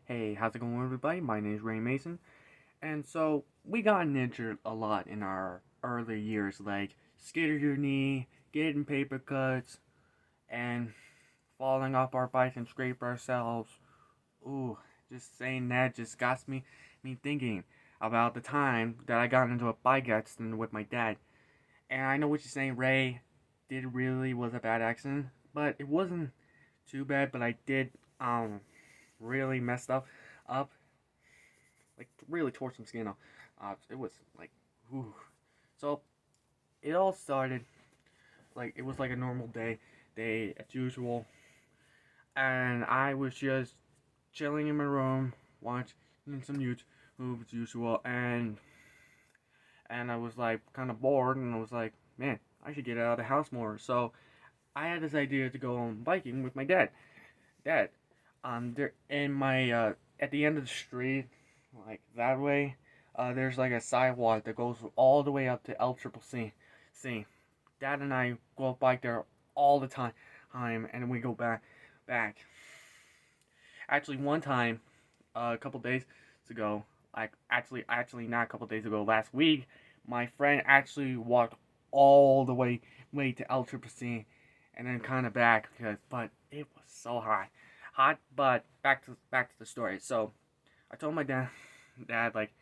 Hey, how's it going, everybody? My name is Ray Mason, and so we got injured a lot in our early years, like skidding your knee, getting paper cuts, and falling off our bike and scrape ourselves. Ooh, just saying that just got me thinking about the time that I got into a bike accident with my dad. And I know what you're saying, Ray. Did really was a bad accident, but it wasn't too bad. But I did really messed up like really tore some skin off. It was like, whew. So it all started like it was like a normal day as usual, and I was just chilling in my room, watching some YouTube as usual, and I was like kind of bored, and I was like, man, I should get out of the house more. So I had this idea to go on biking with my dad. Dad, there in my at the end of the street, like that way, there's like a sidewalk that goes all the way up to L Triple C. See, Dad and I go bike there all the time, and we go back. Actually, one time, a couple days ago, like actually not a couple days ago, last week, my friend actually walked all the way to L Triple C, and then kind of back but it was so hot. But back to the story. So I told my dad like,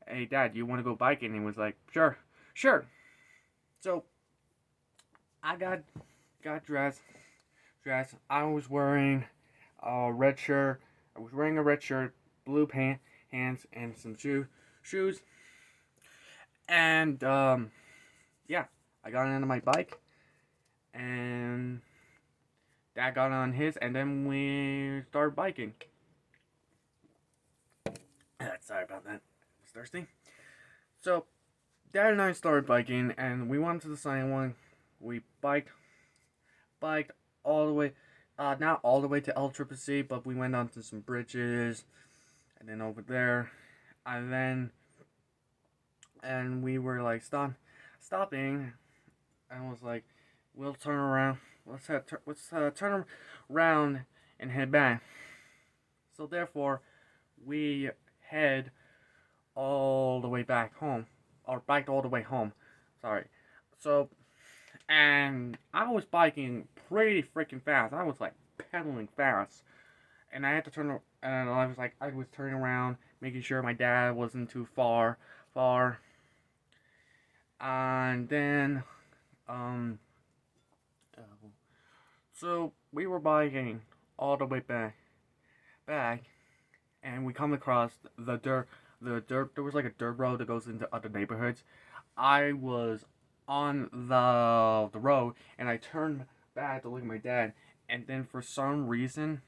hey dad, you want to go biking? And he was like, sure. So I got dressed. I was wearing a red shirt. I was wearing a red shirt, blue pants, and some shoes. And yeah, I got into my bike, and dad got on his, and then we started biking. Sorry about that. I was thirsty. So dad and I started biking, and we went to the sidewalk. We biked all the way, not all the way to L Triple C, but we went onto some bridges, and then over there, and then and we were like stopping, and was like, we'll turn around. Let's turn around and head back. So therefore, we head all the way back home, or biked all the way home. Sorry. So and I was biking pretty freaking fast. I was like pedaling fast, and I had to turn. And I was turning around, making sure my dad wasn't too far. And then, um, uh, so we were biking all the way back, and we come across the dirt. The dirt. There was like a dirt road that goes into other neighborhoods. I was on the road, and I turned back to look at my dad, and then for some reason,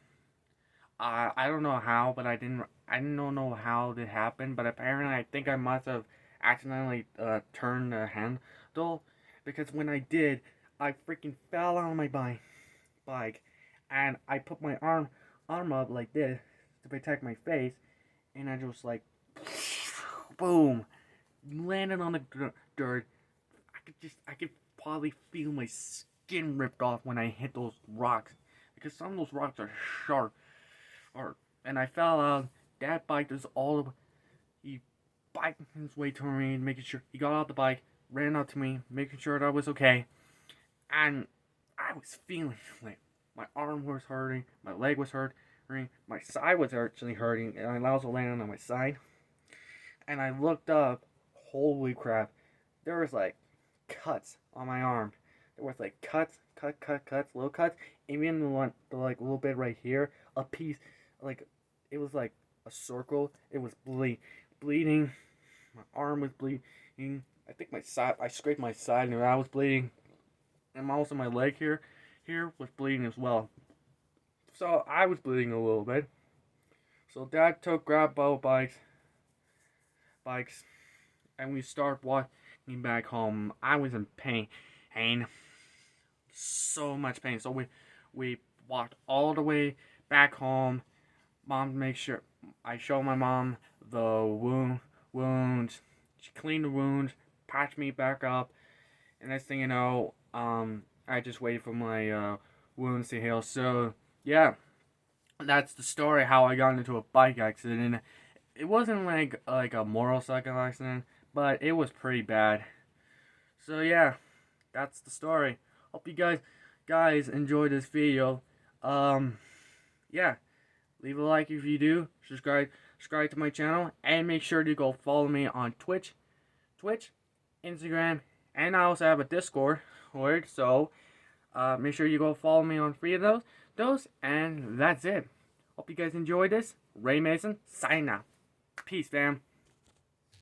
I don't know how, but I don't know how it happened, but apparently I think I must have accidentally turned the handle, because when I did, I freaking fell on my bike, and I put my arm up like this to protect my face, and I just like boom landed on the dirt. I could probably feel my skin ripped off when I hit those rocks, because some of those rocks are sharp. Or and I fell out. Dad biked us all. He biked his way to me, making sure he got out the bike, ran up to me, making sure that I was okay. And I was feeling like my arm was hurting, my leg was hurting, my side was actually hurting, and I also landed on my side. And I looked up. Holy crap! There was like cuts on my arm. There was like cuts, little cuts. Even the like little bit right here, a piece, like it was like a circle. It was bleeding. My arm was bleeding. I think my side. I scraped my side and I was bleeding. And also my leg here was bleeding as well. So I was bleeding a little bit. So Dad grabbed both bikes, and we started walking back home. I was in pain, so much pain. So we walked all the way back home. Mom make sure I show my mom the wounds. She cleaned the wounds, patched me back up, and next thing you know, I just waited for my wounds to heal. So yeah, that's the story how I got into a bike accident. It wasn't like a motorcycle accident, but it was pretty bad. So yeah, that's the story. Hope you guys enjoyed this video. Yeah, leave a like if you do. Subscribe to my channel, and make sure to go follow me on Twitch, Instagram, and I also have a Discord. So make sure you go follow me on 3 of those, and that's it. Hope you guys enjoyed this. Ray Mason, signing out. Peace, fam.